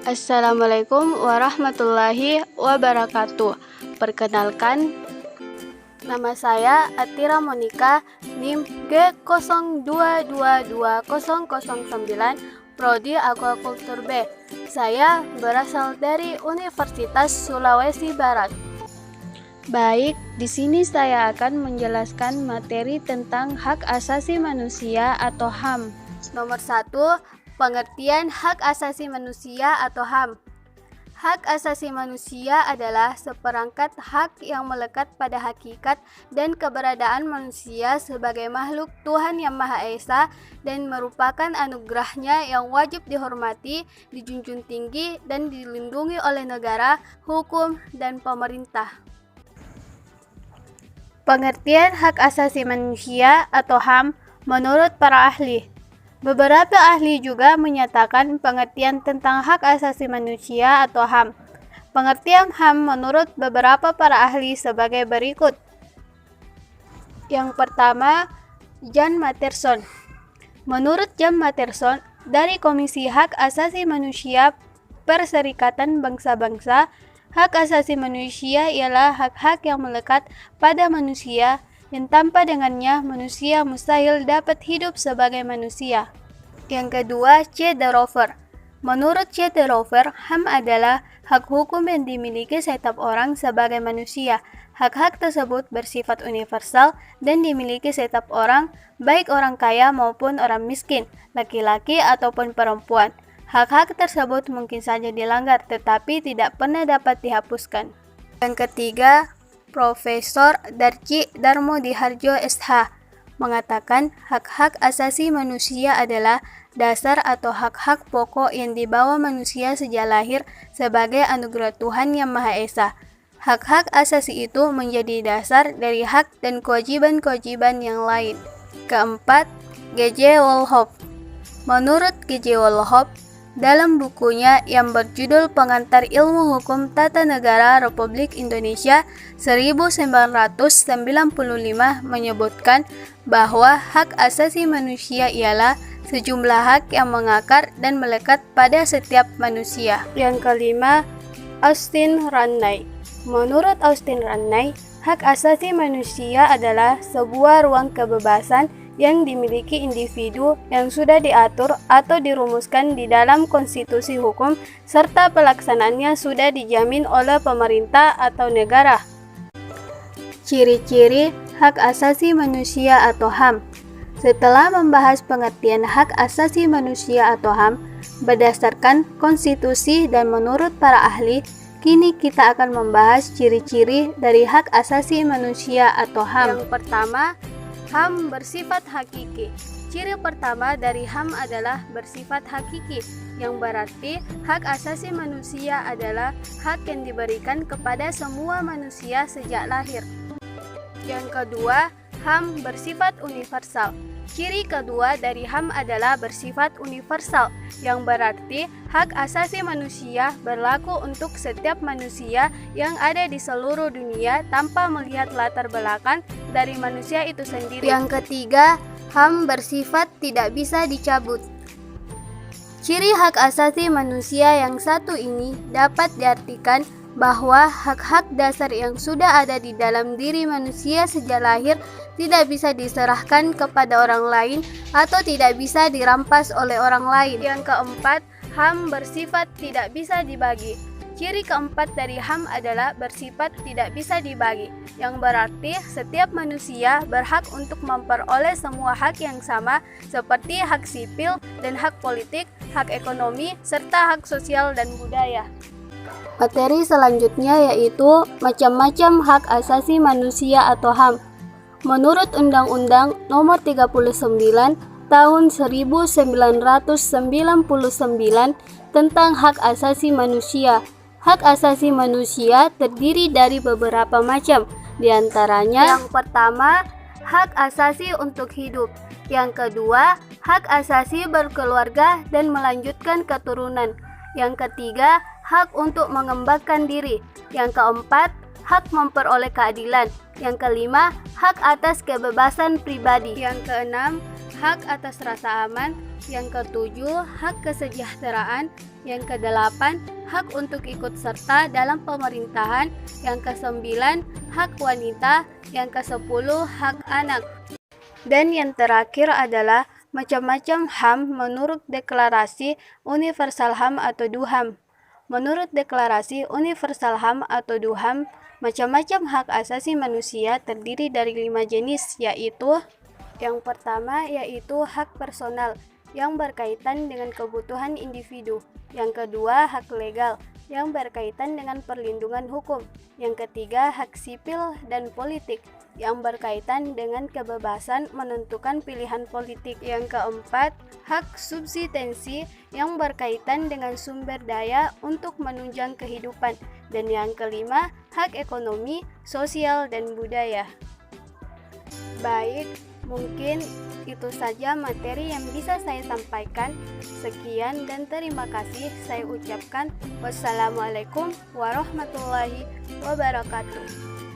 Assalamualaikum warahmatullahi wabarakatuh. Perkenalkan, nama saya Atira Monika, NIM G02222009, Prodi Aquaculture B. Saya berasal dari Universitas Sulawesi Barat. Baik, di sini saya akan menjelaskan materi tentang hak asasi manusia atau HAM. Nomor 1, pengertian hak asasi manusia atau HAM. Hak asasi manusia adalah seperangkat hak yang melekat pada hakikat dan keberadaan manusia sebagai makhluk Tuhan Yang Maha Esa dan merupakan anugerahnya yang wajib dihormati, dijunjung tinggi, dan dilindungi oleh negara, hukum, dan pemerintah. Pengertian hak asasi manusia atau HAM menurut para ahli. Beberapa ahli juga menyatakan pengertian tentang hak asasi manusia atau HAM. Pengertian HAM menurut beberapa para ahli sebagai berikut. Yang pertama, Jan Matterson. Menurut Jan Matterson, dari Komisi Hak Asasi Manusia Perserikatan Bangsa-Bangsa, hak asasi manusia ialah hak-hak yang melekat pada manusia yang tanpa dengannya manusia mustahil dapat hidup sebagai manusia. Yang kedua, C. de Rover. Menurut C. de Rover, HAM adalah hak hukum yang dimiliki setiap orang sebagai manusia. Hak-hak tersebut bersifat universal dan dimiliki setiap orang, baik orang kaya maupun orang miskin, laki-laki ataupun perempuan. Hak-hak tersebut mungkin saja dilanggar, tetapi tidak pernah dapat dihapuskan. Yang ketiga, Profesor Darci Darmodiharjo SH mengatakan hak-hak asasi manusia adalah dasar atau hak-hak pokok yang dibawa manusia sejak lahir sebagai anugerah Tuhan Yang Maha Esa. Hak-hak asasi itu menjadi dasar dari hak dan kewajiban-kewajiban yang lain. Keempat, G.J. Wolhoff. Menurut G.J. Wolhoff, dalam bukunya yang berjudul Pengantar Ilmu Hukum Tata Negara Republik Indonesia 1995 menyebutkan bahwa hak asasi manusia ialah sejumlah hak yang mengakar dan melekat pada setiap manusia. Yang kelima, Austin Rannai. Menurut Austin Rannai, hak asasi manusia adalah sebuah ruang kebebasan yang dimiliki individu yang sudah diatur atau dirumuskan di dalam konstitusi hukum serta pelaksanaannya sudah dijamin oleh pemerintah atau negara. Ciri-ciri hak asasi manusia atau HAM. Setelah membahas pengertian hak asasi manusia atau HAM berdasarkan konstitusi dan menurut para ahli, kini kita akan membahas ciri-ciri dari hak asasi manusia atau HAM. Yang pertama, HAM bersifat hakiki. Ciri pertama dari HAM adalah bersifat hakiki, yang berarti hak asasi manusia adalah hak yang diberikan kepada semua manusia sejak lahir. Yang kedua, HAM bersifat universal. Ciri kedua dari HAM adalah bersifat universal, yang berarti hak asasi manusia berlaku untuk setiap manusia yang ada di seluruh dunia tanpa melihat latar belakang dari manusia itu sendiri. Yang ketiga, HAM bersifat tidak bisa dicabut. Ciri hak asasi manusia yang satu ini dapat diartikan bahwa hak-hak dasar yang sudah ada di dalam diri manusia sejak lahir tidak bisa diserahkan kepada orang lain atau tidak bisa dirampas oleh orang lain. Yang keempat, HAM bersifat tidak bisa dibagi. Ciri keempat dari HAM adalah bersifat tidak bisa dibagi, yang berarti setiap manusia berhak untuk memperoleh semua hak yang sama seperti hak sipil dan hak politik, hak ekonomi, serta hak sosial dan budaya. Materi selanjutnya yaitu macam-macam hak asasi manusia atau HAM. Menurut Undang-Undang Nomor 39 Tahun 1999 tentang hak asasi manusia, hak asasi manusia terdiri dari beberapa macam, diantaranya yang pertama, hak asasi untuk hidup. Yang kedua, hak asasi berkeluarga dan melanjutkan keturunan. Yang ketiga, hak untuk mengembangkan diri. Yang keempat, hak memperoleh keadilan. Yang kelima, hak atas kebebasan pribadi. Yang keenam, hak atas rasa aman. Yang ketujuh, hak kesejahteraan. Yang kedelapan, hak untuk ikut serta dalam pemerintahan. Yang kesembilan, hak wanita. Yang kesepuluh, hak anak. Dan yang terakhir adalah macam-macam HAM menurut Deklarasi Universal HAM atau DUHAM. Menurut Deklarasi Universal HAM atau DUHAM, macam-macam hak asasi manusia terdiri dari 5 jenis, yaitu yang pertama yaitu hak personal yang berkaitan dengan kebutuhan individu. Yang kedua, hak legal yang berkaitan dengan perlindungan hukum. Yang ketiga, hak sipil dan politik yang berkaitan dengan kebebasan menentukan pilihan politik. Yang keempat, hak subsistensi yang berkaitan dengan sumber daya untuk menunjang kehidupan. Dan yang kelima, hak ekonomi, sosial, dan budaya. Baik, mungkin itu saja materi yang bisa saya sampaikan. Sekian dan terima kasih saya ucapkan. Wassalamualaikum warahmatullahi wabarakatuh.